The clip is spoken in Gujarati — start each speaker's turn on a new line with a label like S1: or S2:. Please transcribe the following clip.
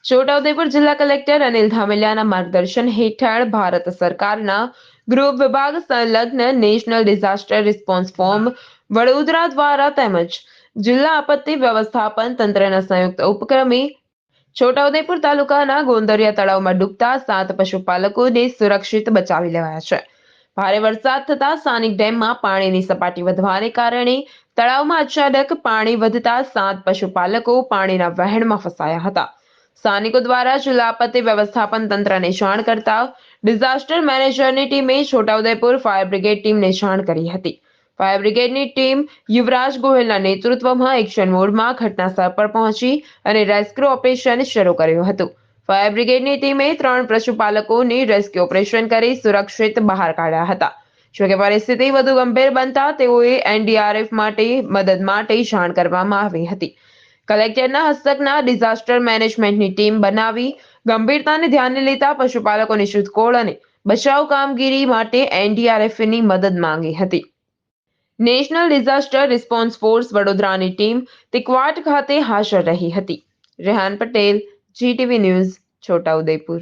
S1: છોટાઉદેપુર જિલ્લા કલેક્ટર અનિલ ધામેલિયાના માર્ગદર્શન હેઠળ ભારત સરકારના ગૃહ વિભાગ સંલગ્ન national disaster response form Vadodara દ્વારા તેમજ જિલ્લા આપત્તિ વ્યવસ્થાપન તંત્રના સંયુક્ત ઉપક્રમે છોટાઉદેપુર તાલુકાના ગોંદરિયા તળાવમાં ડૂબતા 7 પશુપાલકોને સુરક્ષિત બચાવી લેવાયા છે. ભારે વરસાદ થતા સ્થાનિક ડેમમાં પાણીની સપાટી વધવાને કારણે તળાવમાં અચાનક પાણી વધતા 7 પશુપાલકો પાણીના વહેણમાં ફસાયા હતા. સ્થાનિકો દ્વારા જિલ્લા આપત્તિ વ્યવસ્થાપન તંત્રને જાણ કરતા ડિઝાસ્ટર મેનેજરની ટીમે છોટાઉદેપુર ફાયર બ્રિગેડ ટીમને જાણ કરી હતી. ફાયર બ્રિગેડની ટીમ યુવરાજ ગોહિલના નેતૃત્વમાં એક્શન મોડમાં ઘટનાસ્થળ પર પહોંચી અને રેસ્ક્યુ ઓપરેશન શરૂ કર્યું હતું. ફાયર બ્રિગેડની ટીમે 3 પશુપાલકોને રેસ્ક્યુ ઓપરેશન કરી સુરક્ષિત બહાર કાઢ્યા હતા. જોકે પરિસ્થિતિ વધુ ગંભીર બનતા તેઓએ એનડીઆરએફ માટે મદદ માટે જાણ કરવામાં આવી હતી. કલેક્ટરના હસ્તકના ડિઝાસ્ટર મેનેજમેન્ટની ટીમ બનાવી ગંભીરતાને ધ્યાને લેતા પશુપાલકોની શોધખોળ અને બચાવ કામગીરી માટે એનડીઆરએફની મદદ માંગી હતી. નેશનલ ડિઝાસ્ટર રિસ્પોન્સ ફોર્સ વડોદરાની ટીમ તિકવાટ ખાતે હાજર રહી હતી. Rehan Patel, GTV news, Chhota Udepur.